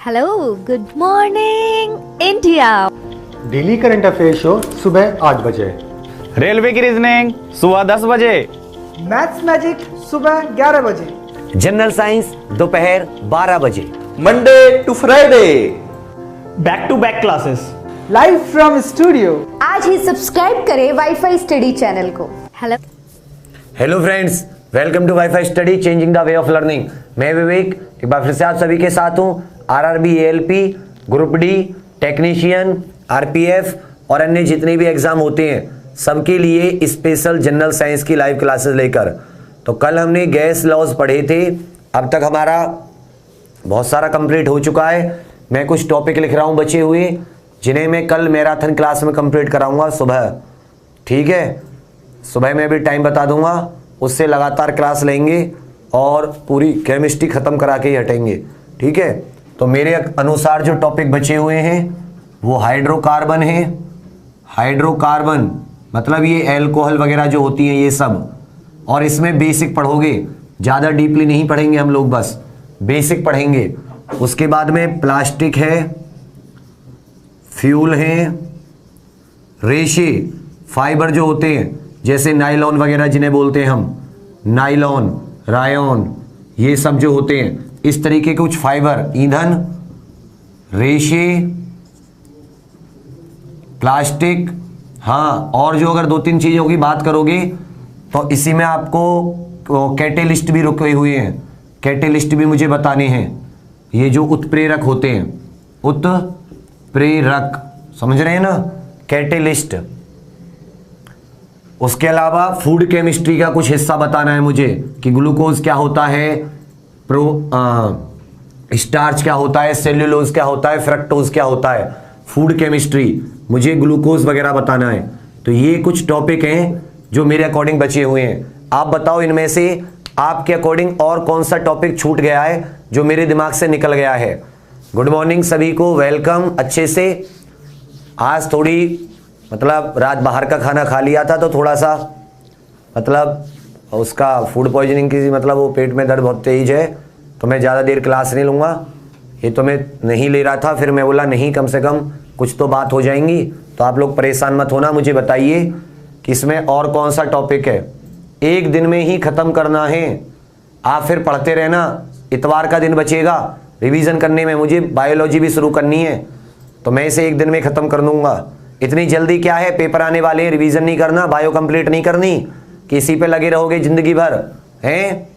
Hello, good morning India. Daily current affair show सुबह 8 बजे। Railway की रीजनिंग सुबह 10 बजे। मैथ्स मैजिक सुबह 11 बजे। जनरल साइंस दोपहर 12 बजे। Monday to Friday back to back classes live from studio. आज ही सब्सक्राइब करें वाईफाई स्टडी चैनल को। Hello hello friends, welcome to WiFi study changing the way of learning. मैं विवेक एक बार फिर से आप सभी के साथ हूं। RRB, ALP, group D, technician, RPF और अन्य जितने भी एग्जाम होते हैं सबके लिए स्पेशल जनरल साइंस की लाइव क्लासेस लेकर। तो कल हमने गैस लॉज पढ़े थे, अब तक हमारा बहुत सारा कंप्लीट हो चुका है। मैं कुछ टॉपिक लिख रहा हूं बचे हुए, जिन्हें मैं कल मैराथन क्लास में कंप्लीट कराऊंगा सुबह। ठीक है, सुबह में भी टाइम बता दूंगा, उससे लगातार क्लास लेंगे और पूरी केमिस्ट्री खत्म करा के ही हटेंगे। ठीक है, तो मेरे अनुसार जो टॉपिक बचे हुए हैं वो हाइड्रोकार्बन है। हाइड्रोकार्बन मतलब ये एल्कोहल वगैरह जो होती हैं ये सब, और इसमें बेसिक पढ़ोगे, ज़्यादा डीपली नहीं पढ़ेंगे हम लोग, बस बेसिक पढ़ेंगे। उसके बाद में प्लास्टिक है, फ्यूल है, रेशे फाइबर जो होते हैं जैसे नाइलॉन वगैरह जिन्हें बोलते हैं हम, नाइलॉन, रायोन, ये सब जो होते हैं इस तरीके के कुछ फाइबर, ईंधन, रेशे, प्लास्टिक। हाँ, और जो अगर 2-3 चीज़ों की बात करोगे तो इसी में आपको कैटेलिस्ट भी रुके हुए हैं। कैटेलिस्ट भी मुझे बताने हैं, ये जो उत्प्रेरक होते हैं, उत्प्रेरक, समझ रहे हैं ना, कैटेलिस्ट। उसके अलावा फूड केमिस्ट्री का कुछ हिस्सा बताना है मुझे कि ग्लूकोज क्या होता है, स्टार्च क्या होता है, सेल्यूलोज क्या होता है, फ्रक्टोज क्या होता है। फूड केमिस्ट्री मुझे ग्लूकोज वगैरह बताना है। तो ये कुछ टॉपिक हैं जो मेरे अकॉर्डिंग बचे हुए हैं। आप बताओ इनमें से आपके अकॉर्डिंग और कौन सा टॉपिक छूट गया है जो मेरे दिमाग से निकल गया है। गुड मॉर्निंग सभी को, वेलकम। अच्छे से आज थोड़ी मतलब रात बाहर का खाना खा लिया था तो थोड़ा सा मतलब उसका फूड पॉइजनिंग की मतलब वो पेट में दर्द बहुत तेज है, तो मैं ज़्यादा देर क्लास नहीं लूँगा। ये तो मैं नहीं ले रहा था, फिर मैं बोला नहीं, कम से कम कुछ तो बात हो जाएंगी। तो आप लोग परेशान मत होना, मुझे बताइए कि इसमें और कौन सा टॉपिक है। एक दिन में ही ख़त्म करना है, आप फिर पढ़ते रहना। इतवार का दिन बचेगा रिवीजन करने में, मुझे बायोलॉजी भी शुरू करनी है, तो मैं इसे एक दिन में ख़त्म कर दूँगा। इतनी जल्दी क्या है, पेपर आने वाले हैं, रिवीजन नहीं करना, बायो कंप्लीट नहीं करनी, किसी पे लगे रहोगे जिंदगी भर हैं।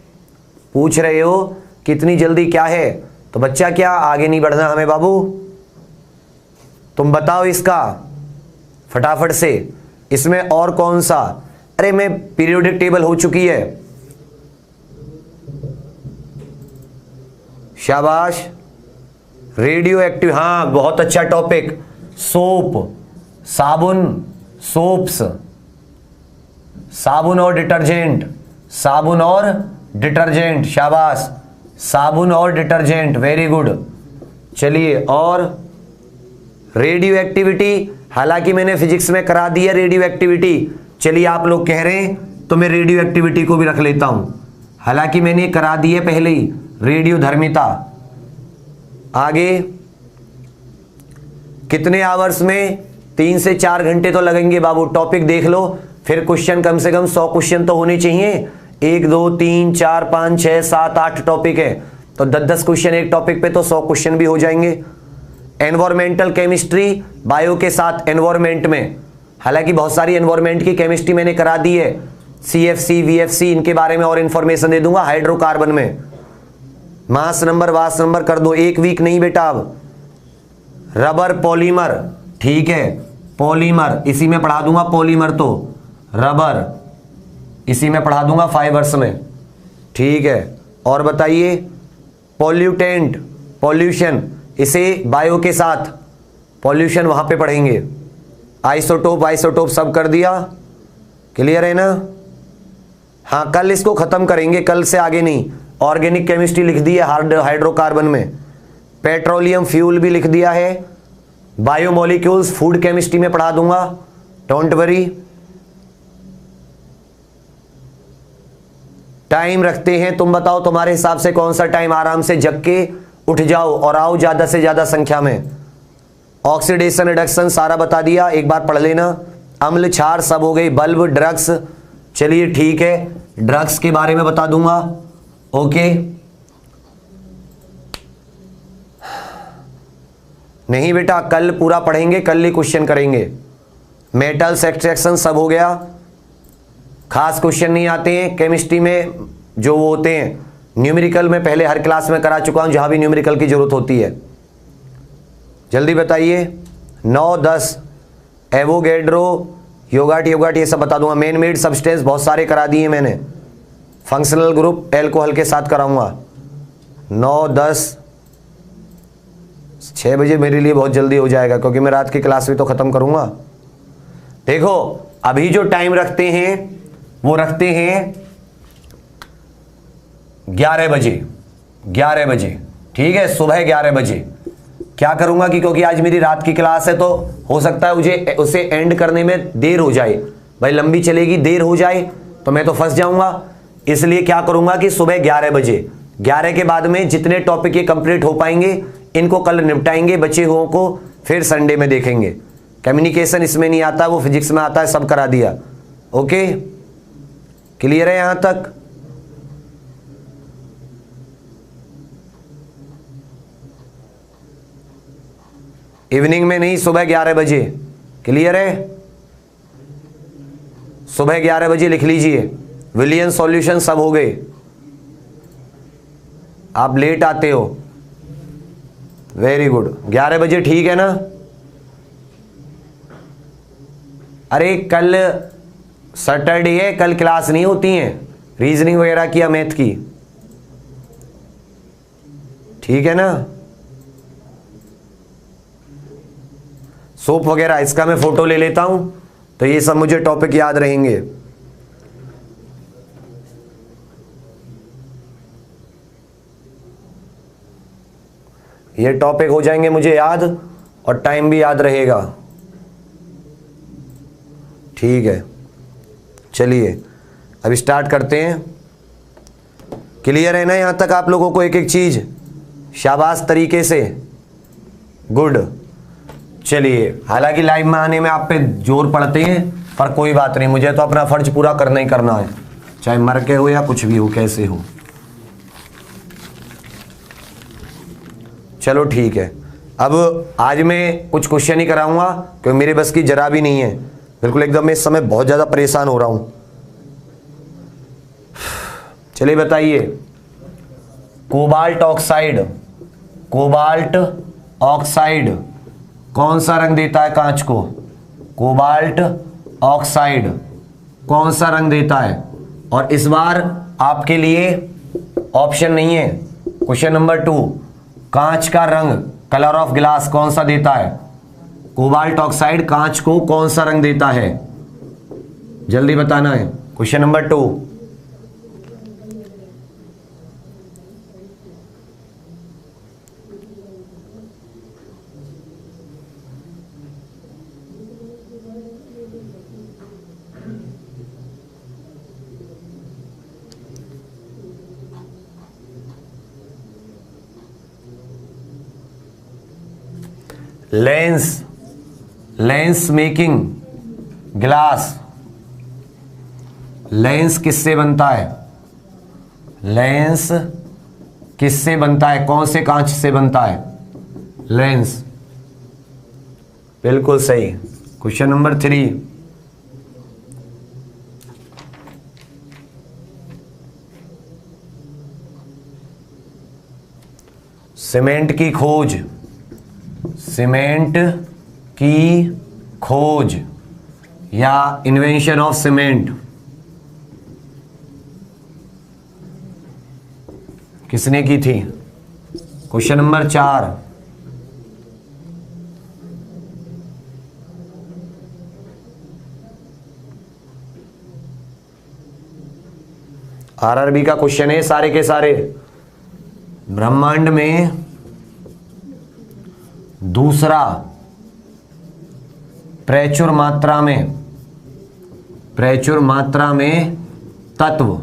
पूछ रहे हो कितनी जल्दी क्या है, तो बच्चा क्या आगे नहीं बढ़ना हमें बाबू, तुम बताओ इसका फटाफट से। इसमें और कौन सा, अरे मैं पीरियोडिक टेबल हो चुकी है, शाबाश। रेडियो एक्टिव, हाँ बहुत अच्छा टॉपिक। सोप, साबुन, सोप्स, साबुन और डिटर्जेंट, साबुन और डिटर्जेंट, शाबाश, साबुन और डिटर्जेंट, वेरी गुड। चलिए, और रेडियो एक्टिविटी, हालांकि मैंने फिजिक्स में करा दी है रेडियो एक्टिविटी। चलिए आप लोग कह रहे हैं तो मैं रेडियो एक्टिविटी को भी रख लेता हूं, हालांकि मैंने करा दी है पहले ही रेडियो धर्मिता। आगे कितने आवर्स में, 3 से 4 घंटे तो लगेंगे बाबू। टॉपिक देख लो, फिर क्वेश्चन कम से कम 100 क्वेश्चन तो होने चाहिए। 1 2 3 4 5 6 7 8 टॉपिक है, तो 10-10 क्वेश्चन एक टॉपिक पे, तो 100 क्वेश्चन भी हो जाएंगे। एनवायरमेंटल केमिस्ट्री, बायो के साथ एनवायरमेंट में, हालांकि बहुत सारी एनवायरमेंट की केमिस्ट्री मैंने करा दी है, CFC, VFC, इनके बारे में और इन्फॉर्मेशन दे दूंगा। हाइड्रोकार्बन में मास नंबर, वास नंबर कर दो, 1 वीक नहीं बेटा। अब रबर पॉलीमर, ठीक है, पॉलीमर इसी में पढ़ा दूंगा, पॉलीमर तो रबर इसी में पढ़ा दूंगा फाइबर्स में, ठीक है। और बताइए पॉल्यूटेंट, पॉल्यूशन, इसे बायो के साथ पॉल्यूशन वहां पे पढ़ेंगे। आइसोटोप, आइसोटोप सब कर दिया, क्लियर है ना। हाँ, कल इसको खत्म करेंगे, कल से आगे नहीं। ऑर्गेनिक केमिस्ट्री लिख दी है हाइड्रोकार्बन में, पेट्रोलियम फ्यूल भी लिख दिया है, बायोमोलिक्यूल्स फूड केमिस्ट्री में पढ़ा दूंगा, डोंट वरी। टाइम रखते हैं, तुम बताओ तुम्हारे हिसाब से कौन सा टाइम आराम से जग के उठ जाओ और आओ ज्यादा से ज्यादा संख्या में। ऑक्सीडेशन रिडक्शन सारा बता दिया, एक बार पढ़ लेना। अम्ल क्षार सब हो गई। बल्ब, ड्रग्स, चलिए ठीक है, ड्रग्स के बारे में बता दूंगा। ओके, नहीं बेटा कल पूरा पढ़ेंगे, कल ही क्वेश्चन करेंगे। मेटल्स एक्सट्रैक्शन सब हो गया, खास क्वेश्चन नहीं आते हैं केमिस्ट्री में। जो वो होते हैं न्यूमेरिकल में पहले हर क्लास में करा चुका हूं, जहां भी न्यूमेरिकल की जरूरत होती है। जल्दी बताइए। 9, 10 एवोगैड्रो, योगाट ये सब बता दूंगा। मेन मेड सब्सटेंस बहुत सारे करा दिए मैंने। फंक्शनल ग्रुप एल्कोहल के साथ कराऊंगा। 9, 10 6 बजे मेरे लिए बहुत जल्दी हो जाएगा, क्योंकि मैं रात की क्लास भी तो खत्म करूंगा। देखो अभी जो टाइम रखते हैं वो रखते हैं 11 बजे, 11 बजे, ठीक है, सुबह 11 बजे। क्या करूंगा कि क्योंकि आज मेरी रात की क्लास है तो हो सकता है मुझे उसे एंड करने में देर हो जाए। भाई लंबी चलेगी, देर हो जाए तो मैं तो फंस जाऊंगा। इसलिए क्या करूंगा कि सुबह 11 बजे, 11 के बाद में जितने टॉपिक ये कंप्लीट हो पाएंगे इनको कल निपटाएंगे, बचे हुओं को फिर संडे में देखेंगे। कम्युनिकेशन इसमें नहीं आता, वो फिजिक्स में आता है, सब करा दिया। ओके, क्लियर है यहां तक? इवनिंग में नहीं, सुबह 11 बजे। क्लियर है? सुबह 11 बजे लिख लीजिए। विलियन सॉल्यूशन सब हो गए। आप लेट आते हो, वेरी गुड। 11 बजे ठीक है ना? अरे कल सैटरडे है, कल क्लास नहीं होती है, रीजनिंग वगैरह किया मैथ की, ठीक है ना? सोप वगैरह इसका मैं फोटो ले लेता हूं तो ये सब मुझे टॉपिक याद रहेंगे। ये टॉपिक हो जाएंगे मुझे याद और टाइम भी याद रहेगा। ठीक है, चलिए अब स्टार्ट करते हैं। क्लियर है ना यहां तक आप लोगों को? एक एक चीज शाबाश तरीके से, गुड। चलिए, हालांकि लाइव में आने में आप पे जोर पड़ते हैं, पर कोई बात नहीं, मुझे तो अपना फर्ज पूरा करना ही करना है, चाहे मर के हो या कुछ भी हो, कैसे हो। चलो ठीक है, अब आज मैं कुछ क्वेश्चन ही कराऊंगा क्योंकि मेरे बस की जरा भी नहीं है, बिल्कुल एकदम मैं इस समय बहुत ज्यादा परेशान हो रहा हूं। चलिए बताइए, कोबाल्ट ऑक्साइड, कोबाल्ट ऑक्साइड कौन सा रंग देता है कांच को? कोबाल्ट ऑक्साइड कौन सा रंग देता है? और इस बार आपके लिए ऑप्शन नहीं है। क्वेश्चन नंबर 2, कांच का रंग, कलर ऑफ ग्लास कौन सा देता है? कोबाल्ट ऑक्साइड कांच को कौन सा रंग देता है? जल्दी बताना है। Question number 2, lens, lens making glass, lens किससे बनता है? लेंस किससे बनता है? कौन से कांच से बनता है लेंस? बिल्कुल सही। क्वेश्चन नंबर 3, सीमेंट की खोज, सीमेंट की खोज या इन्वेंशन ऑफ सीमेंट किसने की थी? क्वेश्चन नंबर 4, आरआरबी का क्वेश्चन है सारे के सारे। ब्रह्मांड में दूसरा प्रचुर मात्रा में तत्व,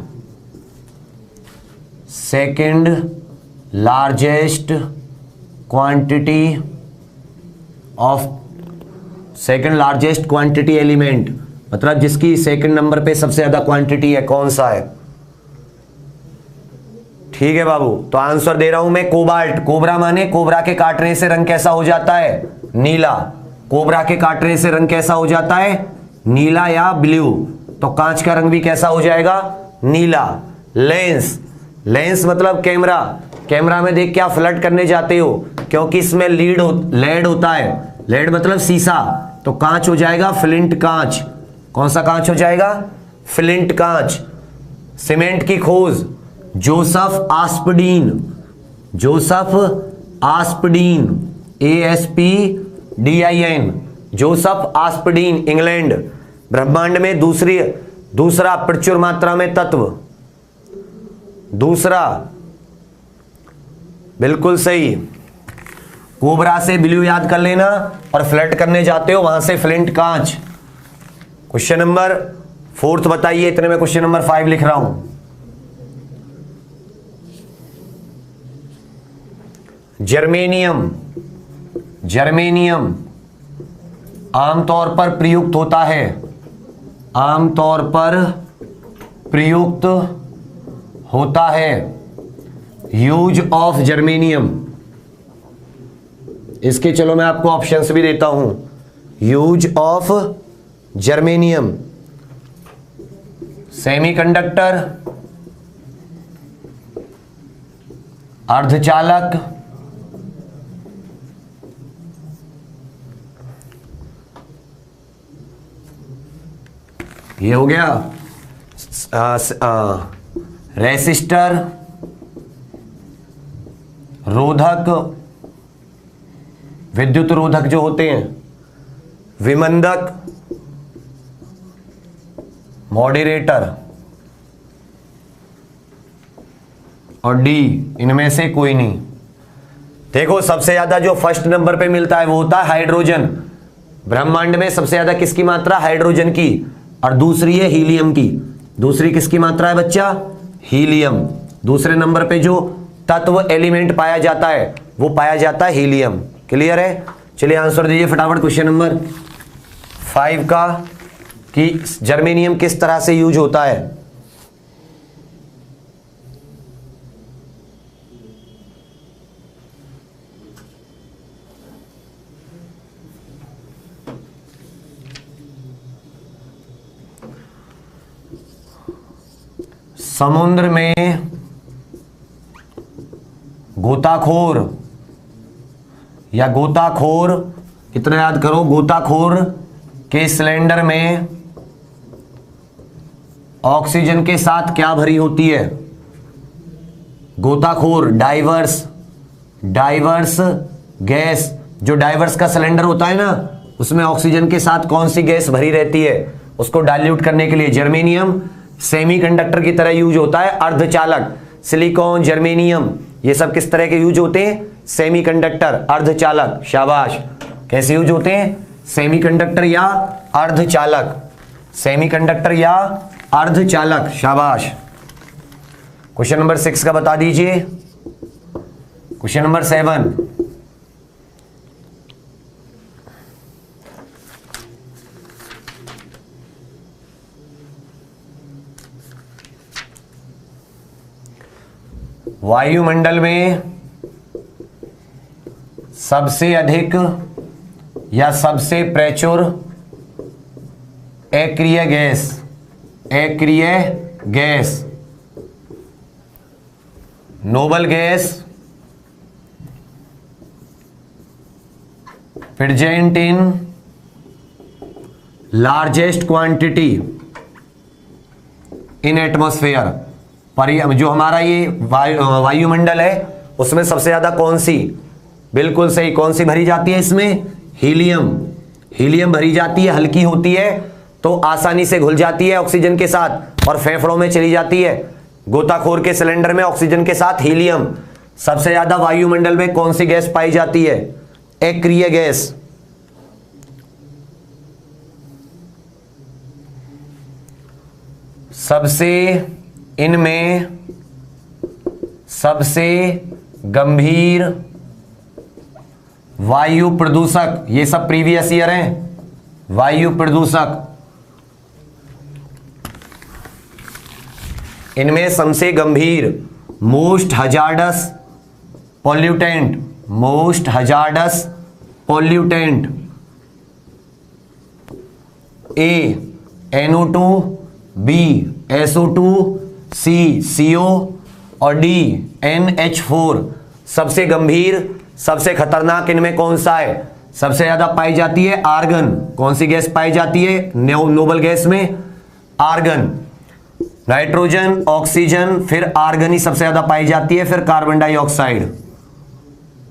second largest quantity of second largest quantity element, मतलब जिसकी सेकंड नंबर पे सबसे ज्यादा क्वांटिटी है, कौन सा है? ठीक है बाबू, तो आंसर दे रहा हूं मैं कोबाल्ट। कोबरा माने कोबरा के काटने से रंग कैसा हो जाता है? नीला। कोबरा के काटने से रंग कैसा हो जाता है? नीला या ब्लू। तो कांच का रंग भी कैसा हो जाएगा? नीला। लेंस, लेंस मतलब कैमरा। कैमरा में देख के आप फ्लड करने जाते हो क्योंकि इसमें लेड होता है। लेड मतलब शीशा, तो कांच हो जाएगा फ्लिंट कांच। कौन सा कांच हो जाएगा? फ्लिंट कांच। सीमेंट की खोज, Joseph Aspdin. Joseph Aspdin, ASPDIN, Joseph Aspdin, England. ब्रह्मांड में दूसरा प्रचुर मात्रा में तत्व। दूसरा, बिल्कुल सही। कोबरा से ब्लू याद कर लेना और फ्लड करने जाते हो वहां से फ्लिंट कांच। क्वेश्चन नंबर 4 बताइए, इतने में क्वेश्चन नंबर 5 लिख रहा हूं। जर्मेनियम, जर्मेनियम आमतौर पर प्रयुक्त होता है, आमतौर पर प्रयुक्त होता है। यूज ऑफ जर्मेनियम, इसके चलो मैं आपको ऑप्शंस भी देता हूं। यूज ऑफ जर्मेनियम, सेमीकंडक्टर, अर्धचालक, ये हो गया रेसिस्टर, रोधक, विद्युत रोधक जो होते हैं, विमंदक, मॉडरेटर, और डी इनमें से कोई नहीं। देखो सबसे ज्यादा जो फर्स्ट नंबर पे मिलता है वो होता है हाइड्रोजन। ब्रह्मांड में सबसे ज्यादा किसकी मात्रा? हाइड्रोजन की। और दूसरी है हीलियम की। दूसरी किसकी मात्रा है बच्चा? हीलियम। दूसरे नंबर पे जो तत्व एलिमेंट पाया जाता है वो पाया जाता है हीलियम। क्लियर है? चलिए आंसर दीजिए फटाफट क्वेश्चन नंबर 5 का, कि जर्मेनियम किस तरह से यूज होता है। समुद्र में गोताखोर या गोताखोर, कितना याद करो, गोताखोर के सिलेंडर में ऑक्सीजन के साथ क्या भरी होती है? गोताखोर डाइवर्स, डाइवर्स गैस। जो डाइवर्स का सिलेंडर होता है ना, उसमें ऑक्सीजन के साथ कौन सी गैस भरी रहती है? उसको डाइल्यूट करने के लिए जर्मेनियम सेमीकंडक्टर की तरह यूज होता है। अर्धचालक, सिलिकॉन, जर्मेनियम, ये सब किस तरह के यूज होते हैं? सेमीकंडक्टर, अर्धचालक। शाबाश। कैसे यूज होते हैं? सेमीकंडक्टर या अर्धचालक, सेमीकंडक्टर या अर्धचालक। शाबाश। क्वेश्चन नंबर 6 का बता दीजिए। क्वेश्चन नंबर 7, वायुमंडल में सबसे अधिक या सबसे प्रचुर अक्रिय गैस, अक्रिय gas, noble gas, present in largest quantity in atmosphere. पर जो हमारा ये वायुमंडल है उसमें सबसे ज्यादा कौन सी? बिल्कुल सही, कौन सी भरी जाती है इसमें? हीलियम। हीलियम भरी जाती है, हल्की होती है तो आसानी से घुल जाती है ऑक्सीजन के साथ और फेफड़ों में चली जाती है। गोताखोर के सिलेंडर में ऑक्सीजन के साथ हीलियम। सबसे ज्यादा वायुमंडल में कौन सी गैस पाई जाती है? अक्रिय गैस। सबसे इनमें सबसे गंभीर वायु प्रदूषक, ये सब प्रीवियस ईयर हैं। वायु प्रदूषक, इनमें सबसे गंभीर most hazardous pollutant, most hazardous pollutant A NO2, B SO2, C CO और डी NH4। सबसे गंभीर सबसे खतरनाक इनमें कौन सा है? सबसे ज्यादा पाई जाती है आर्गन। कौन सी गैस पाई जाती है नोबल गैस में? आर्गन। नाइट्रोजन, ऑक्सीजन, फिर आर्गन ही सबसे ज्यादा पाई जाती है, फिर कार्बन डाइऑक्साइड।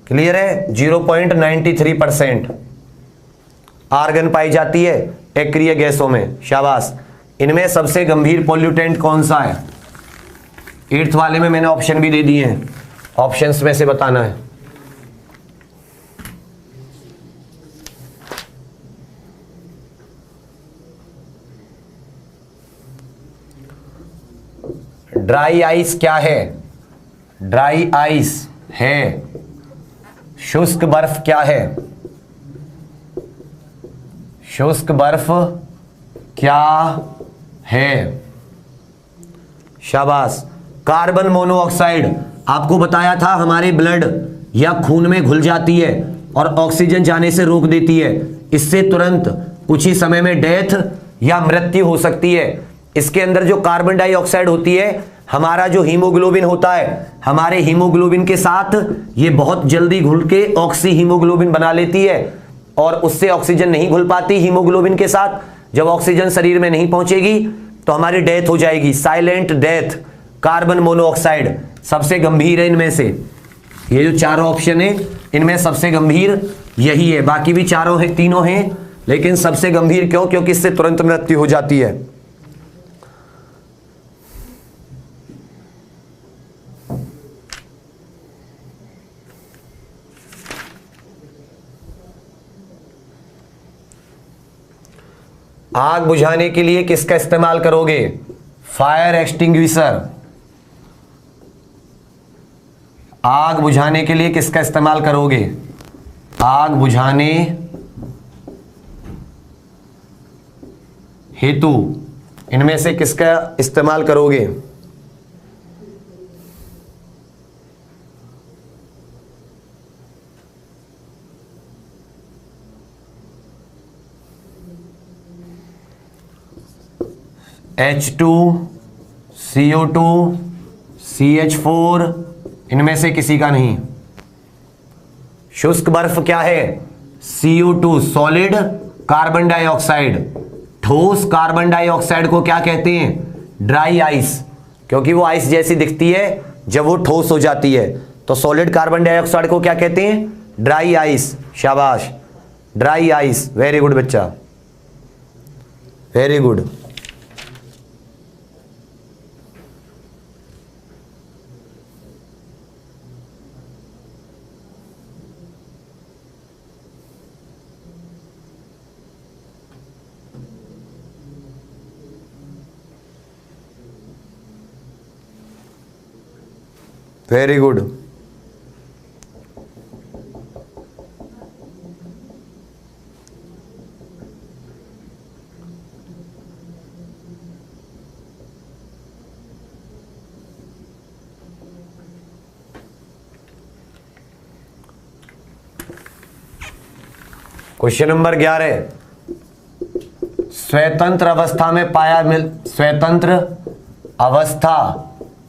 क्लियर है? 0.93% आर्गन पाई जाती है एक्रिय गैसों में। शाबाश। इनमें सबसे गंभीर पॉल्यूटेंट कौन सा है? 8th वाले में मैंने ऑप्शन भी दे दिए हैं, ऑप्शंस में से बताना है। ड्राई आइस क्या है? ड्राई आइस है। शुष्क बर्फ क्या है? शुष्क बर्फ क्या है? शाबाश। कार्बन मोनोऑक्साइड, आपको बताया था हमारे ब्लड या खून में घुल जाती है और ऑक्सीजन जाने से रोक देती है। इससे तुरंत कुछ ही समय में डेथ या मृत्यु हो सकती है। इसके अंदर जो कार्बन डाइऑक्साइड होती है, हमारा जो हीमोग्लोबिन होता है, हमारे हीमोग्लोबिन के साथ ये बहुत जल्दी घुल के ऑक्सी हीमोग्लोबिन बना लेती है और उससे ऑक्सीजन नहीं घुल पाती हीमोग्लोबिन के साथ। जब ऑक्सीजन शरीर में नहीं पहुंचेगी तो हमारी डेथ हो जाएगी, साइलेंट डेथ। कार्बन मोनोऑक्साइड सबसे गंभीर है इनमें से। ये जो चारों ऑप्शन है इनमें सबसे गंभीर यही है। बाकी भी चारों हैं, तीनों हैं, लेकिन सबसे गंभीर क्यों? क्योंकि इससे तुरंत मृत्यु हो जाती है। आग बुझाने के लिए किसका इस्तेमाल करोगे? Fire extinguisher. आग बुझाने के लिए किसका इस्तेमाल करोगे? आग बुझाने हेतु इनमें से किसका इस्तेमाल करोगे? H2, CO2, CH4, इनमें से किसी का नहीं। शुष्क बर्फ क्या है? CO2 solid carbon dioxide. ठोस कार्बन डाइऑक्साइड को क्या कहते हैं? ड्राई आइस, क्योंकि वो आइस जैसी दिखती है जब वो ठोस हो जाती है। तो सॉलिड कार्बन डाइऑक्साइड को क्या कहते हैं? Dry ice. शाबाश, ड्राई आइस। वेरी गुड बच्चा, very good. Very good. Question number 11, स्वतंत्र अवस्था में स्वतंत्र अवस्था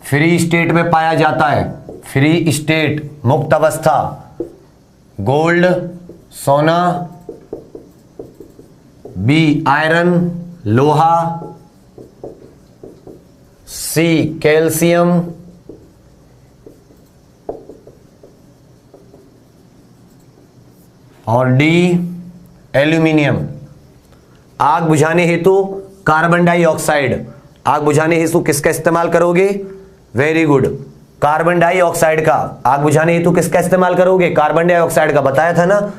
फ्री स्टेट में पाया जाता है। फ्री स्टेट, मुक्त अवस्था। गोल्ड, सोना, बी आयरन लोहा, सी कैल्शियम, और डी एल्यूमिनियम। आग बुझाने हेतु कार्बन डाइऑक्साइड। आग बुझाने हेतु किसका इस्तेमाल करोगे? वेरी गुड, कार्बन डाइऑक्साइड का। आग बुझाने हेतु किसका इस्तेमाल करोगे? कार्बन डाइऑक्साइड का। बताया था ना,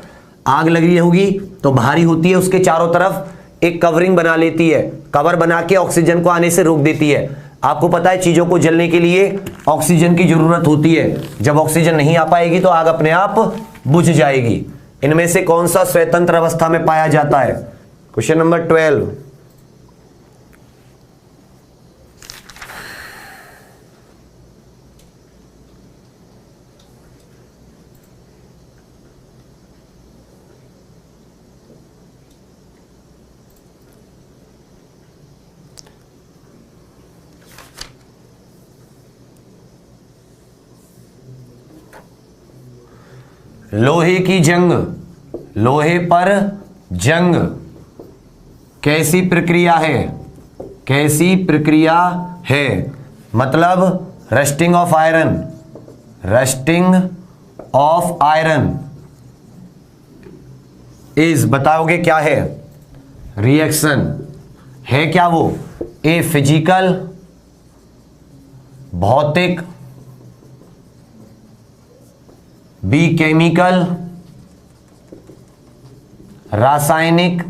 आग लगी होगी तो भारी होती है, उसके चारों तरफ एक कवरिंग बना लेती है, कवर बना के ऑक्सीजन को आने से रोक देती है। आपको पता है चीजों को जलने के लिए ऑक्सीजन की जरूरत होती है। जब ऑक्सीजन नहीं आ पाएगी तो आग अपने आप बुझ जाएगी। इनमें से कौन सा स्वतंत्र अवस्था में पाया जाता है? Question number 12। लोहे की जंग, लोहे पर जंग कैसी प्रक्रिया है? कैसी प्रक्रिया है? मतलब rusting of iron, rusting of iron is, बताओगे क्या है? रिएक्शन है क्या वो? ए फिजिकल, भौतिक, बी केमिकल, रासायनिक,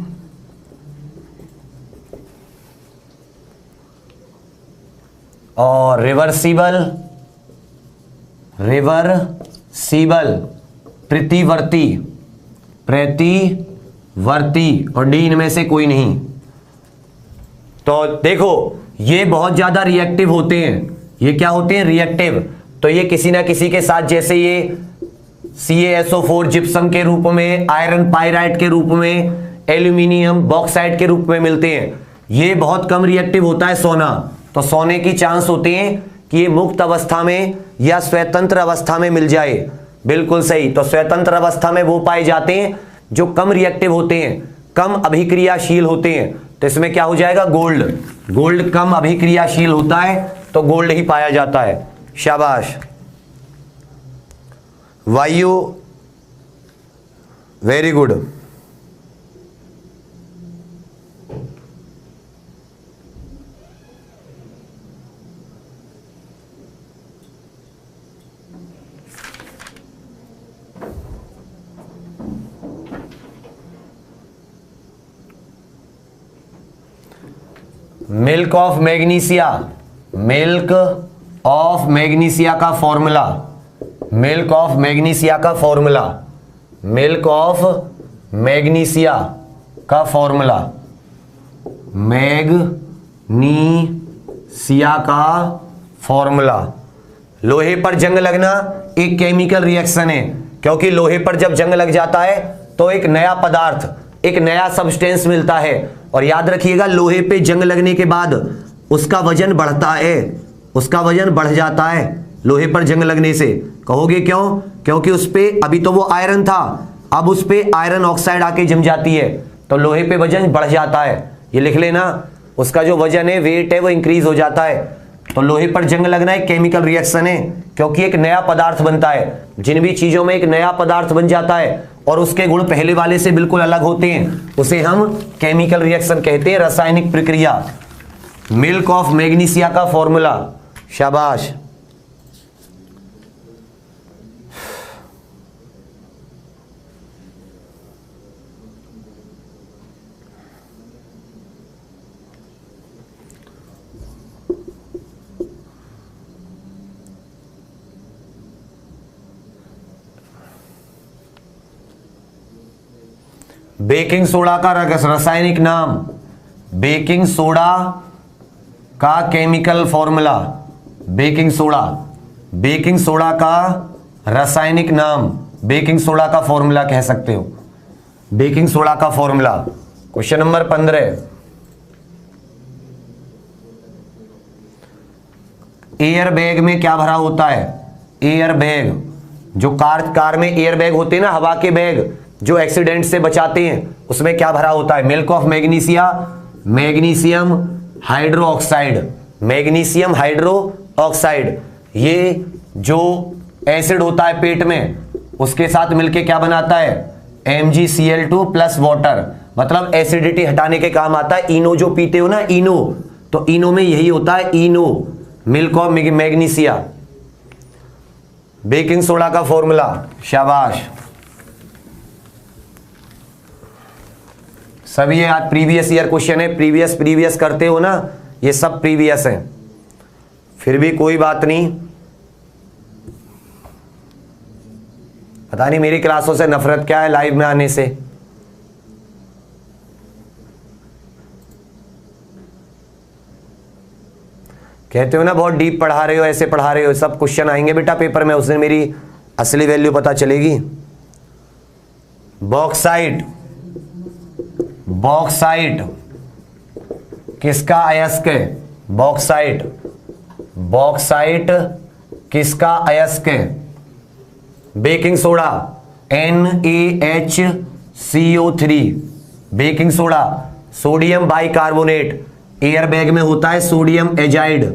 और रिवर्सिबल, रिवर्सिबल, प्रतिवर्ती, प्रतिवर्ती, और डी इनमें से कोई नहीं। तो देखो ये बहुत ज्यादा रिएक्टिव होते हैं। ये क्या होते हैं? रिएक्टिव। तो ये किसी ना किसी के साथ, जैसे ये CaSO4 जिप्सम के रूप में, आयरन पाइराइट के रूप में, एल्यूमिनियम बॉक्साइट के रूप में मिलते हैं। ये बहुत कम रिएक्टिव होता है सोना। तो सोने की चांस होते हैं कि ये मुक्त अवस्था में या स्वतंत्र अवस्था में मिल जाए। बिल्कुल सही। तो स्वतंत्र अवस्था में वो पाए जाते हैं जो कम रिएक्टिव होते हैं, कम अभिक्रियाशील होते हैं। तो इसमें क्या हो जाएगा? गोल्ड। गोल्ड कम अभिक्रियाशील होता है तो गोल्ड ही पाया जाता है। शाबाश। वायु, very good. Milk of magnesia, milk of magnesia का फॉर्मूला, मिल्क ऑफ मैग्नीशिया का फॉर्मूला, मिल्क ऑफ मैग्नीशिया का फॉर्मूला, मैग्नीशिया का फॉर्मूला। लोहे पर जंग लगना एक केमिकल रिएक्शन है, क्योंकि लोहे पर जब जंग लग जाता है तो एक नया पदार्थ, एक नया सब्सटेंस मिलता है। और याद रखिएगा, लोहे पे जंग लगने के बाद उसका वजन बढ़ता है, उसका वजन बढ़ जाता है लोहे पर जंग लगने से। कहोगे क्यों? क्योंकि उस पे अभी तो वो आयरन था, अब उस पे आयरन ऑक्साइड आके जम जाती है, तो लोहे पे वजन बढ़ जाता है। ये लिख लेना, उसका जो वजन है, वेट है, वो इंक्रीज हो जाता है। तो लोहे पर जंग लगना एक केमिकल रिएक्शन है, क्योंकि एक नया पदार्थ बनता है। जिन भी चीजों में एक नया पदार्थ बन जाता है और उसके गुण पहले वाले से बिल्कुल अलग होते हैं, उसे हम केमिकल रिएक्शन कहते हैं, रासायनिक प्रक्रिया। मिल्क ऑफ मैग्नीशिया का फॉर्मूला। शाबाश। बेकिंग सोडा का रासायनिक नाम, बेकिंग सोडा का chemical formula, baking soda, baking soda का रासायनिक नाम, बेकिंग सोडा का फॉर्मूला कह सकते हो, बेकिंग सोडा का formula. Question number 15। Air bag में क्या भरा होता है? एयर बैग, जो कार में एयर बैग होते हैं ना, हवा के बैग जो एक्सीडेंट से बचाते हैं, उसमें क्या भरा होता है? Milk of magnesia, magnesium hydro oxide, magnesium hydro oxide. ये जो एसिड होता है पेट में, उसके साथ मिलके क्या बनाता है? MgCl2 प्लस वाटर, मतलब एसिडिटी हटाने के काम आता है। इनो जो पीते हो ना, इनो, तो इनो में यही होता है, Eno, milk of magnesia. Baking soda का फॉर्मूला। शाबाश। सभी आज प्रीवियस ईयर क्वेश्चन है, प्रीवियस करते हो ना, ये सब प्रीवियस है। फिर भी कोई बात नहीं। पता नहीं मेरी क्लासों से नफरत क्या है लाइव में आने से। कहते हो ना बहुत डीप पढ़ा रहे हो, ऐसे पढ़ा रहे हो, सब क्वेश्चन आएंगे बेटा पेपर में, उस दिन मेरी असली वैल्यू पता चलेगी। बॉक्साइट, बॉक्साइट किसका अयस्क है? बॉक्साइट, बॉक्साइट किसका अयस्क है? Baking soda NaHCO3, baking soda, sodium bicarbonate, air bag में होता है सोडियम एजाइड।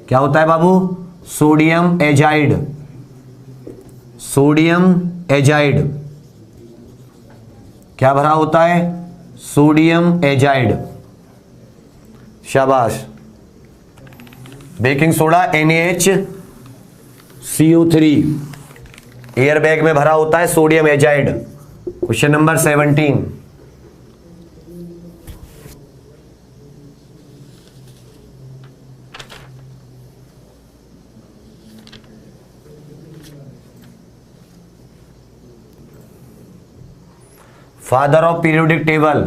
क्या होता है बाबू? Sodium azide, sodium azide. क्या भरा होता है? Sodium azide. शाबाश। Baking soda NaHCO3, air bag में भरा होता है sodium azide. Question number 17। Father of periodic table,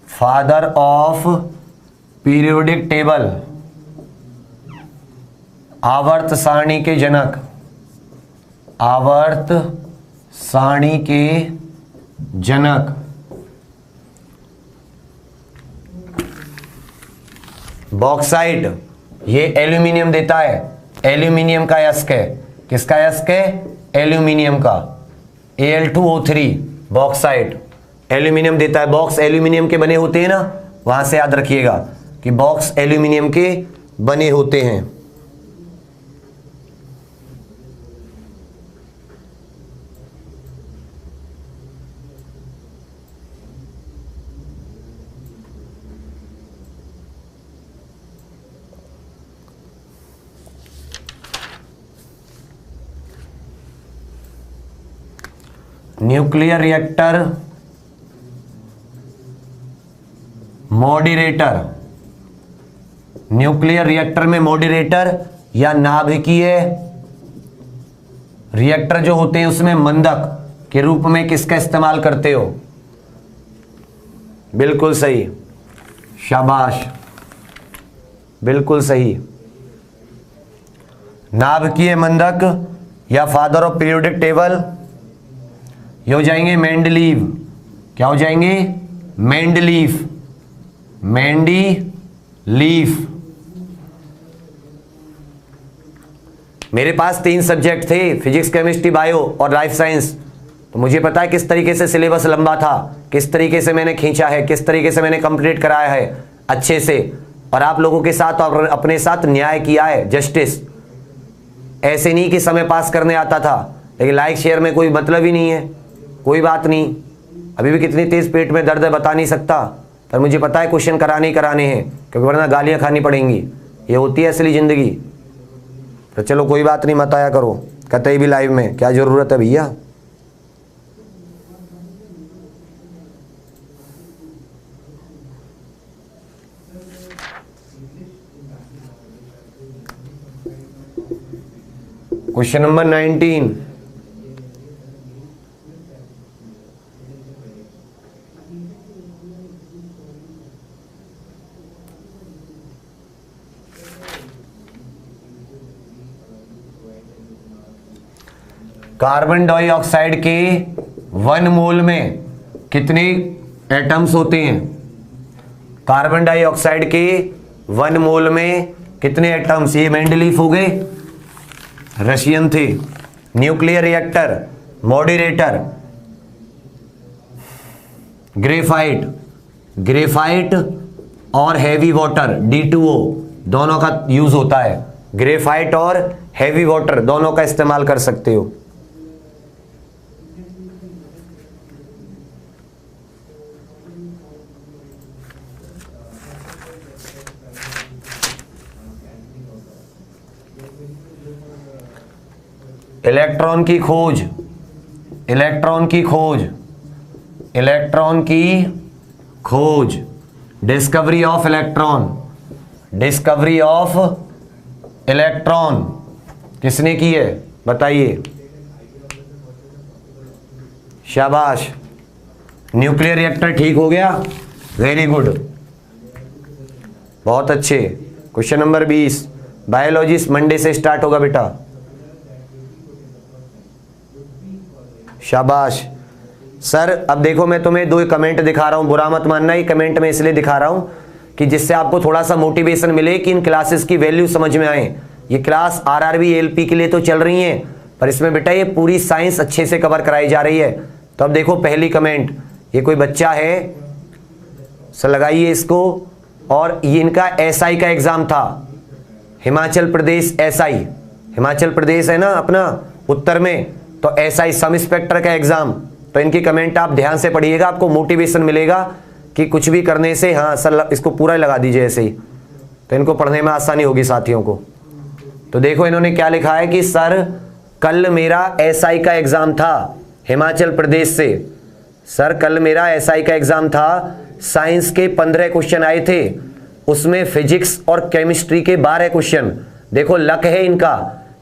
father of periodic table, आवर्त सारणी के जनक, आवर्त सारणी के जनक। बॉक्साइट, ये एल्यूमिनियम देता है, एल्यूमिनियम का अयस्क है। किसका अयस्क है? एल्यूमिनियम का, Al2O3। बॉक्साइट एल्यूमिनियम देता है। बॉक्स एल्यूमिनियम के बने होते हैं ना, वहां से याद रखिएगा कि बॉक्स एल्यूमिनियम के बने होते हैं। Nuclear reactor moderator, nuclear reactor में मॉडरेटर या नाभिकीय रिएक्टर जो होते हैं उसमें मंदक के रूप में किसका इस्तेमाल करते हो? बिल्कुल सही, शाबाश, बिल्कुल सही। नाभिकीय मंदक या फादर ऑफ पीरियोडिक टेबल ये हो जाएंगे मेंडलीव। क्या हो जाएंगे? Mendeleev, Mendeleev. मेरे पास 3 सब्जेक्ट थे, फिजिक्स, केमिस्ट्री, बायो और लाइफ साइंस। तो मुझे पता है किस तरीके से सिलेबस लंबा था, किस तरीके से मैंने खींचा है, किस तरीके से मैंने कंप्लीट कराया है अच्छे से, और आप लोगों के साथ और अपने साथ न्याय किया है, जस्टिस। ऐसे नहीं कि समय पास करने आता था, लेकिन लाइक शेयर में कोई मतलब ही नहीं है। कोई बात नहीं, अभी भी कितनी तेज पेट में दर्द है बता नहीं सकता, पर मुझे पता है क्वेश्चन कराने ही कराने हैं, क्योंकि वरना गालियां खानी पड़ेंगी। ये होती है असली जिंदगी। तो चलो कोई बात नहीं, मत आया करो कतई भी लाइव में, क्या जरूरत है भैया। Question number 19। कार्बन डाइऑक्साइड के 1 मोल में कितने एटम्स होते हैं? कार्बन डाइऑक्साइड के 1 मोल में कितने एटम्स? ये मेंडलीफ हो गए, रशियन थे। Nuclear reactor, moderator, graphite, graphite और हैवी वाटर D2O दोनों का यूज होता है। ग्रेफाइट और हैवी वाटर दोनों का इस्तेमाल कर सकते हो। इलेक्ट्रॉन की खोज, इलेक्ट्रॉन की खोज, इलेक्ट्रॉन की खोज, discovery of electron, discovery of electron किसने की है बताइए। शाबाश, न्यूक्लियर रिएक्टर ठीक हो गया, वेरी गुड, बहुत अच्छे। क्वेश्चन नंबर 20, बायोलॉजिस्ट मंडे से स्टार्ट होगा बेटा। शाबाश सर। अब देखो मैं तुम्हें 2 कमेंट दिखा रहा हूं, बुरा मत मानना, ये कमेंट मैं इसलिए दिखा रहा हूं कि जिससे आपको थोड़ा सा मोटिवेशन मिले कि इन क्लासेस की वैल्यू समझ में आए। ये क्लास आरआरबी एलपी के लिए तो चल रही है, पर इसमें बेटा ये पूरी साइंस अच्छे से कवर कराई जा रही है। तो अब देखो पहली कमेंट, ये कोई बच्चा है, सर लगाइए इसको, और ये इनका एसआई का एग्जाम था, हिमाचल प्रदेश एसआई, हिमाचल प्रदेश है ना अपना उत्तर में, तो एसआई सब इंस्पेक्टर का एग्जाम। तो इनकी कमेंट आप ध्यान से पढ़िएगा, आपको मोटिवेशन मिलेगा कि कुछ भी करने से, हाँ सर इसको पूरा लगा दीजिए ऐसे ही, तो इनको पढ़ने में आसानी होगी साथियों को। तो देखो इन्होंने क्या लिखा है कि सर कल मेरा एसआई का एग्जाम था हिमाचल प्रदेश से, सर कल मेरा एसआई का एग्जाम था, साइंस के 15 क्वेश्चन आए थे, उसमें फिजिक्स और केमिस्ट्री के 12 क्वेश्चन। देखो लक है इनका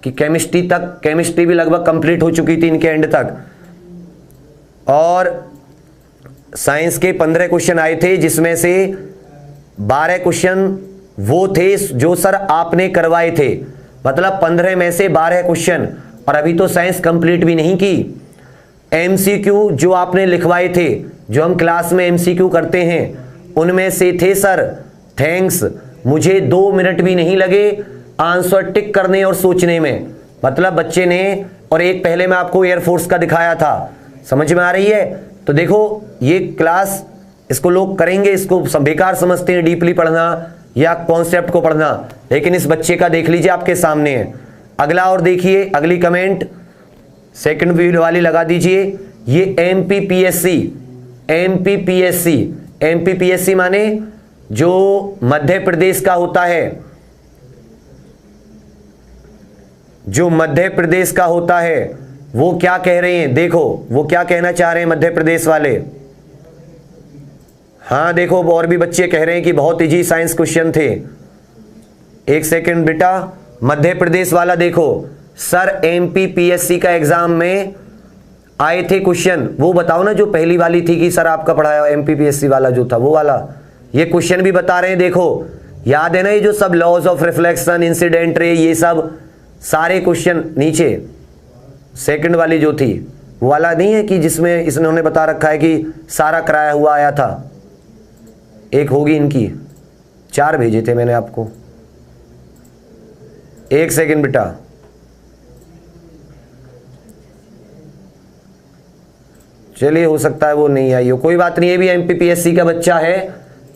कि केमिस्ट्री भी लगभग कंप्लीट हो चुकी थी इनके एंड तक, और साइंस के 15 क्वेश्चन आए थे, जिसमें से 12 क्वेश्चन वो थे जो सर आपने करवाए थे, मतलब 15 में से 12 क्वेश्चन, और अभी तो साइंस कंप्लीट भी नहीं की। एमसीक्यू जो आपने लिखवाए थे, जो हम क्लास में एमसीक्यू करते हैं, उनमें से थे सर, थैंक्स, मुझे 2 मिनट भी नहीं लगे आंसर टिक करने और सोचने में, मतलब बच्चे ने, और एक पहले मैं आपको एयरफोर्स का दिखाया था, समझ में आ रही है। तो देखो ये क्लास, इसको लोग करेंगे, इसको बेकार समझते हैं डीपली पढ़ना या कॉन्सेप्ट को पढ़ना, लेकिन इस बच्चे का देख लीजिए आपके सामने है। अगला और देखिए, अगली कमेंट सेकंड वीडियो वाली लगा दीजिए, ये एमपीपीएससी, एमपीपीएससी, एमपीपीएससी माने जो मध्य प्रदेश का होता है, जो मध्य प्रदेश का होता है, वो क्या कह रहे हैं, देखो वो क्या कहना चाह रहे हैं मध्य प्रदेश वाले। हाँ देखो और भी बच्चे कह रहे हैं कि बहुत इजी साइंस क्वेश्चन थे। एक सेकंड बेटा, मध्य प्रदेश वाला देखो, सर एमपीपीएससी का एग्जाम में आए थे क्वेश्चन, वो बताओ ना जो पहली वाली थी कि सर आपका पढ़ाया एमपीपीएससी वाला जो था वो वाला, ये क्वेश्चन भी बता रहे हैं। देखो याद है ना ये जो सब laws of reflection, incident ray, ये सब सारे क्वेश्चन नीचे सेकंड वाली जो थी वो वाला नहीं है कि जिसमें इन्होंने बता रखा है कि सारा कराया हुआ आया था, एक होगी इनकी, 4 भेजे थे मैंने आपको। एक सेकंड बेटा, चलिए हो सकता है वो नहीं आई हो, कोई बात नहीं, ये भी एमपीपीएससी का बच्चा है,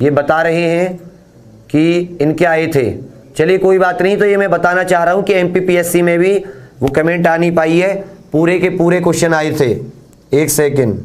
ये बता रहे हैं कि इनके आए थे। चलिए कोई बात नहीं, तो ये मैं बताना चाह रहा हूं कि एमपीपीएससी में भी वो कमेंट आ नहीं पाई है, पूरे के पूरे क्वेश्चन आए थे। एक सेकंड,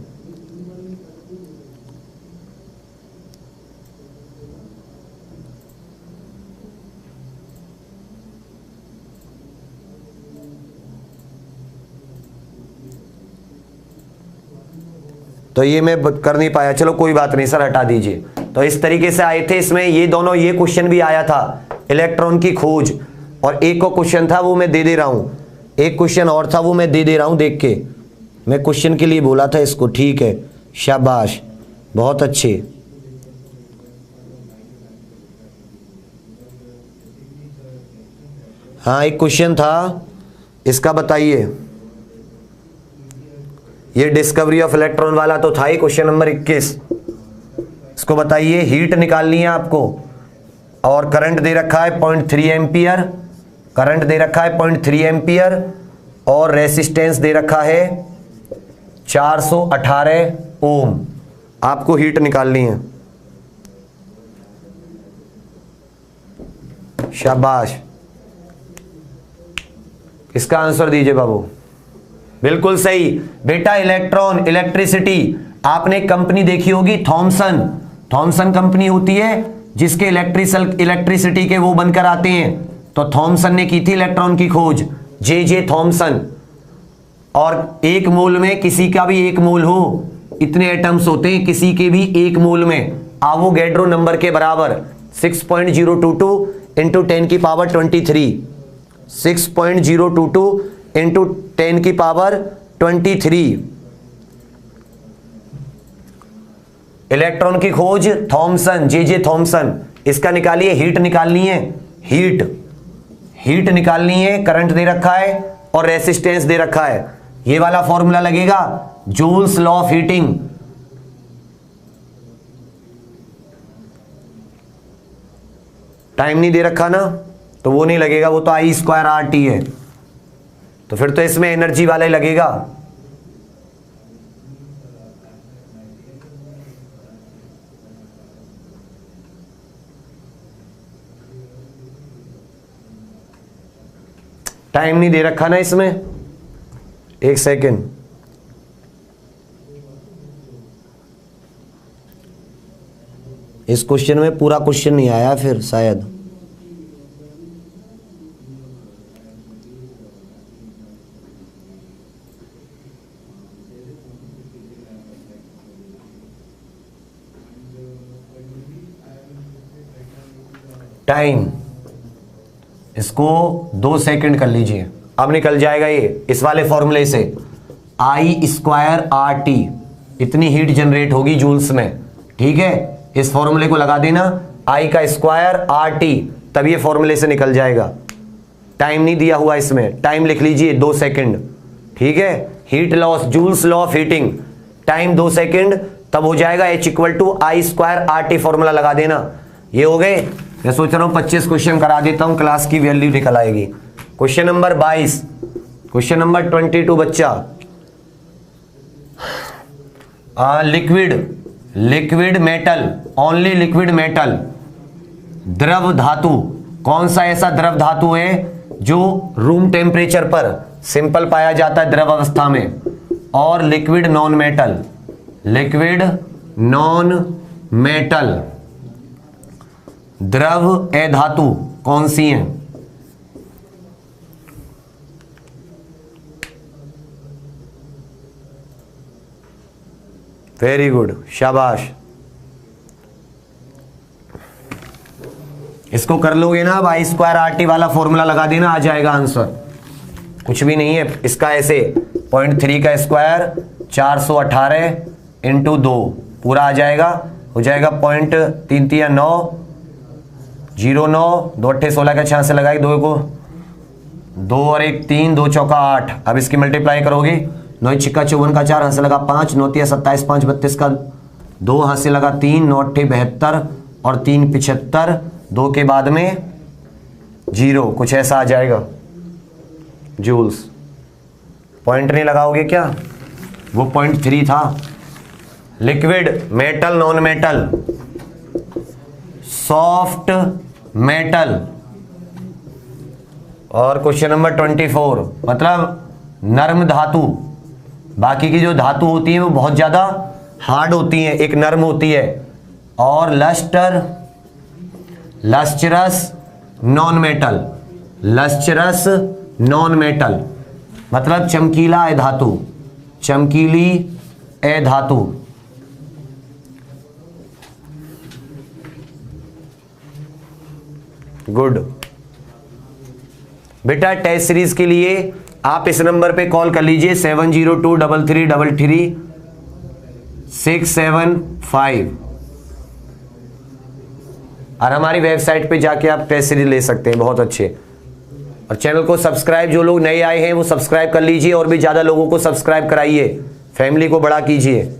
तो ये मैं कर नहीं पाया, चलो कोई बात नहीं सर हटा दीजिए। तो इस तरीके से आए थे, इसमें ये दोनों, ये क्वेश्चन भी आया था इलेक्ट्रॉन की खोज, और एक को क्वेश्चन था वो मैं दे दे रहा हूं, एक क्वेश्चन और था वो मैं दे दे रहा हूं, देख के मैं क्वेश्चन के लिए बोला था इसको, ठीक है शाबाश बहुत अच्छे। हाँ एक क्वेश्चन था इसका बताइए, ये डिस्कवरी ऑफ इलेक्ट्रॉन वाला तो था ही, क्वेश्चन नंबर 21, इसको बताइए। हीट निकालनी है आपको, और करंट दे रखा है 0.3 एम्पियर, करंट दे रखा है 0.3 एम्पियर, और रेसिस्टेंस दे रखा है 418 ओम। आपको हीट निकालनी है, शाबाश। इसका आंसर दीजिए बाबू। बिल्कुल सही बेटा, इलेक्ट्रॉन, इलेक्ट्रिसिटी, आपने कंपनी देखी होगी थॉमसन, थॉमसन कंपनी होती है जिसके इलेक्ट्रिसिटी के वो बनकर आते हैं, तो थॉमसन ने की थी इलेक्ट्रॉन की खोज, जे थॉमसन। और एक मोल में, किसी का भी एक मोल हो, इतने एटम्स होते हैं किसी के भी एक मोल में, आवोगैड्रो नंबर के बराबर 6.022 × 10⁻23। 6.022 इंटू 10 की पावर 23। इलेक्ट्रॉन की खोज थॉमसन, जे थॉमसन। इसका निकालिए, हीट निकालनी है, हीट निकालनी है। करंट दे रखा है और रेसिस्टेंस दे रखा है। ये वाला फॉर्मूला लगेगा, joules law of heating. Time नहीं दे रखा ना, तो वो नहीं लगेगा, वो तो I²RT है। तो फिर तो इसमें एनर्जी वाला ही लगेगा। टाइम नहीं दे रखा ना इसमें, एक सेकेंड। इस क्वेश्चन में पूरा क्वेश्चन नहीं आया फिर शायद। टाइम, इसको 2 सेकंड कर लीजिए, अब निकल जाएगा ये इस वाले फॉर्मूले से। I²RT इतनी हीट जनरेट होगी जूल्स में, ठीक है। इस फॉर्मूले को लगा देना, I²RT, तब ये फॉर्मूले से निकल जाएगा। टाइम नहीं दिया हुआ इसमें, टाइम लिख लीजिए 2 सेकंड, ठीक है। Heat loss, joules law of heating, time 2 second, तब हो जाएगा H=I²RT, फॉर्मूला लगा देना। ये हो गए। मैं सोच रहा हूं 25 क्वेश्चन करा देता हूं, क्लास की वैल्यू निकल आएगी। क्वेश्चन नंबर 22, क्वेश्चन नंबर 22 बच्चा, liquid metal, only liquid metal, द्रव धातु। कौन सा ऐसा द्रव धातु है जो रूम टेम्परेचर पर सिंपल पाया जाता है द्रव अवस्था में, और लिक्विड नॉन मेटल, द्रव अधातु कौन सी हैं? वेरी गुड, शाबाश। इसको कर लोगे ना, अब I²RT वाला फॉर्मूला लगा देना, आ जाएगा आंसर। कुछ भी नहीं है इसका, ऐसे 0.3 का स्क्वायर 418 इंटू 2 पूरा आ जाएगा, हो जाएगा 0.33 9 09 2 8 16 का 6 से लगाए, 2 को 2 और 1 3, 2 चौका 8। अब इसकी मल्टीप्लाई करोगे, 9 छिक्का 54 का 4, हाथ से लगा 5, 9 तिया 27, 5 32 का 2, हाथ से लगा 3, 9 8 72 और 3 75, 2 के बाद में 0, कुछ ऐसा आ जाएगा जूल्स। पॉइंट नहीं लगाओगे क्या? वो 0.3 था। Liquid metal, non metal, soft metal. और क्वेश्चन नंबर 24, मतलब नर्म धातु। बाकी की जो धातु होती है वो बहुत ज्यादा हार्ड होती है, एक नर्म होती है। और लस्चरस नॉन मेटल, मतलब चमकीला अधातु, चमकीली अधातु। गुड बेटा, टेस्ट सीरीज के लिए आप इस नंबर पे कॉल कर लीजिए 7023333675 और हमारी वेबसाइट पे जाके आप टेस्ट सीरीज ले सकते हैं, बहुत अच्छे। और चैनल को सब्सक्राइब, जो लोग नए आए हैं वो सब्सक्राइब कर लीजिए और भी ज्यादा लोगों को सब्सक्राइब कराइए, फैमिली को बड़ा कीजिए,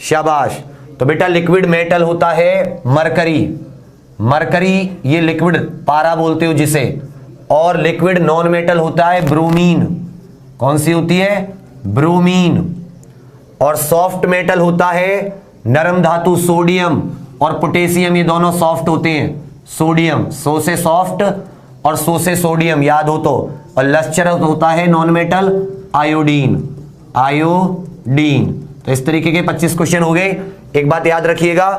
शाबाश। तो बेटा लिक्विड मेटल होता है मरकरी, ये लिक्विड पारा बोलते हो जिसे। और लिक्विड नॉन मेटल होता है ब्रोमीन। कौन सी होती है? ब्रोमीन। और सॉफ्ट मेटल होता है नरम धातु, सोडियम और पोटेशियम, ये दोनों सॉफ्ट होते हैं। सोडियम, सो से सॉफ्ट और सो से सोडियम, याद हो तो। और लस्चरस होता है नॉन मेटल, आयोडीन। तो इस तरीके के 25 क्वेश्चन हो गए। एक बात याद रखिएगा,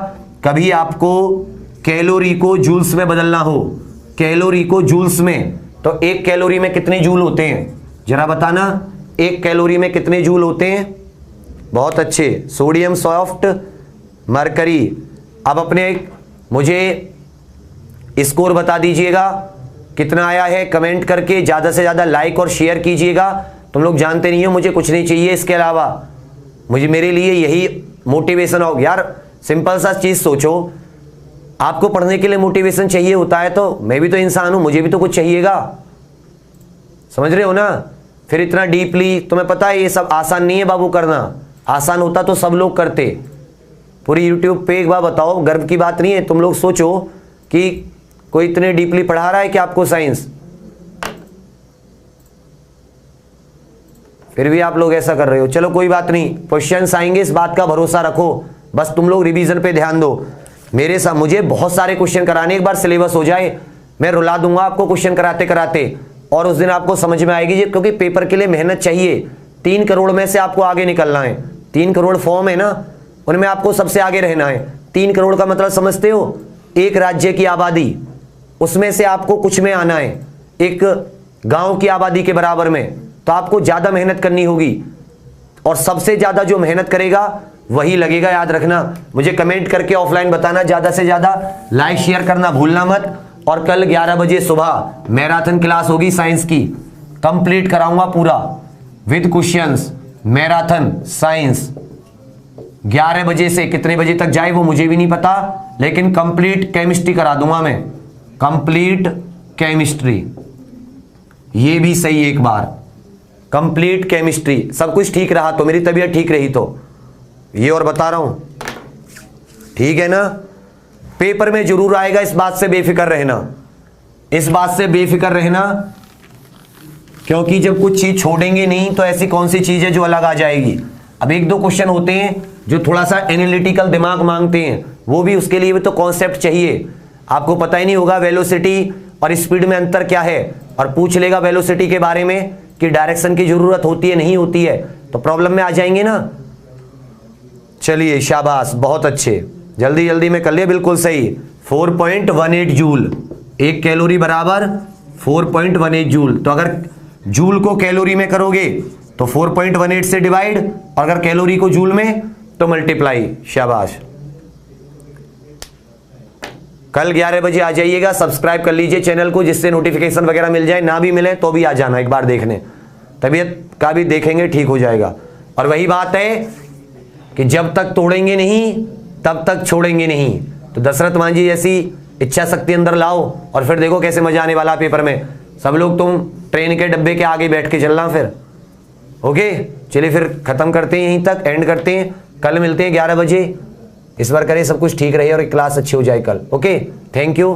कभी आपको कैलोरी को जूल्स में बदलना हो, कैलोरी को जूल्स में, तो 1 कैलोरी में कितने जूल होते हैं जरा बताना। 1 कैलोरी में कितने जूल होते हैं? बहुत अच्छे, सोडियम, सॉफ्ट, मरकरी। अब अपने मुझे स्कोर बता दीजिएगा कितना आया है कमेंट करके ज़्यादा से ज़्यादा लाइक और शेयर कीजिएगा। तुम लोग जानते नहीं हो मुझे कुछ नहीं चाहिए इसके अलावा, मुझे मेरे लिए यही मोटिवेशन हो। यार सिंपल सा चीज़ सोचो, आपको पढ़ने के लिए मोटिवेशन चाहिए होता है तो मैं भी तो इंसान हूँ, मुझे भी तो कुछ चाहिएगा, समझ रहे हो ना। फिर इतना डीपली, तुम्हें पता है ये सब आसान नहीं है बाबू करना, आसान होता तो सब लोग करते। पूरी यूट्यूब पे एक बार बताओ, गर्व की बात नहीं है। तुम लोग सोचो कि कोई इतने डीपली पढ़ा रहा है कि आपको साइंस, फिर भी आप लोग ऐसा कर रहे हो। चलो कोई बात नहीं, क्वेश्चंस आएंगे, इस बात का भरोसा रखो, बस तुम लोग रिवीजन पे ध्यान दो। मेरे साथ मुझे बहुत सारे क्वेश्चन कराने, एक बार सिलेबस हो जाए मैं रुला दूंगा आपको क्वेश्चन कराते कराते, और उस दिन आपको समझ में आएगी। क्योंकि पेपर के लिए मेहनत चाहिए, 3 करोड़ में से आपको आगे निकलना है। 3 करोड़ फॉर्म है ना, उनमें आपको सबसे आगे रहना है। 3 करोड़ का मतलब समझते हो, एक राज्य की आबादी, उसमें से आपको कुछ में आना है, एक गांव की आबादी के बराबर में। तो आपको ज्यादा मेहनत करनी होगी, और सबसे ज्यादा जो मेहनत करेगा वही लगेगा, याद रखना। मुझे कमेंट करके ऑफलाइन बताना, ज्यादा से ज्यादा लाइक शेयर करना भूलना मत। और कल 11 बजे सुबह मैराथन क्लास होगी साइंस की, कंप्लीट कराऊंगा पूरा विद क्वेश्चंस, मैराथन साइंस 11 बजे से कितने बजे तक जाए वो मुझे भी नहीं पता, लेकिन कंप्लीट केमिस्ट्री करा दूंगा मैं, कंप्लीट केमिस्ट्री। ये भी सही, एक बार कंप्लीट केमिस्ट्री। सब कुछ ठीक रहा तो, मेरी तबीयत ठीक रही तो, ये और बता रहा हूं, ठीक है ना। पेपर में जरूर आएगा, इस बात से बेफिक्र रहना, इस बात से बेफिक्र रहना, क्योंकि जब कुछ चीज छोड़ेंगे नहीं तो ऐसी कौन सी चीज है जो अलग आ जाएगी। अब 1-2 क्वेश्चन होते हैं जो थोड़ा सा एनालिटिकल दिमाग मांगते हैं, वो भी उसके लिए भी तो कॉन्सेप्ट चाहिए। आपको पता ही नहीं होगा वेलोसिटी और स्पीड में अंतर क्या है, और पूछ लेगा वेलोसिटी के बारे में कि डायरेक्शन की जरूरत होती है नहीं होती है, तो प्रॉब्लम में आ जाएंगे ना। चलिए शाबाश, बहुत अच्छे, जल्दी जल्दी में कर लिया, बिल्कुल सही। 4.18 जूल, 1 कैलोरी बराबर 4.18 जूल। तो अगर जूल को कैलोरी में करोगे तो 4.18 से डिवाइड, और अगर कैलोरी को जूल में तो मल्टीप्लाई। शाबाश। कल 11 बजे आ जाइएगा, सब्सक्राइब कर लीजिए चैनल को, जिससे नोटिफिकेशन वगैरह मिल जाए, ना भी मिले तो भी आ जाना एक बार देखने, तबीयत का भी देखेंगे, ठीक हो जाएगा। और वही बात है कि जब तक तोड़ेंगे नहीं तब तक छोड़ेंगे नहीं। तो दशरथ मांझी जैसी इच्छा शक्ति अंदर लाओ, और फिर देखो कैसे मजा आने वाला पेपर में। सब लोग तुम ट्रेन के डब्बे के आगे बैठ के चलना फिर। ओके चलिए फिर खत्म करते हैं, यहीं तक एंड करते हैं, कल मिलते हैं 11 बजे। इस बार करें सब कुछ ठीक रहे और क्लास अच्छी हो जाए कल। Okay thank you.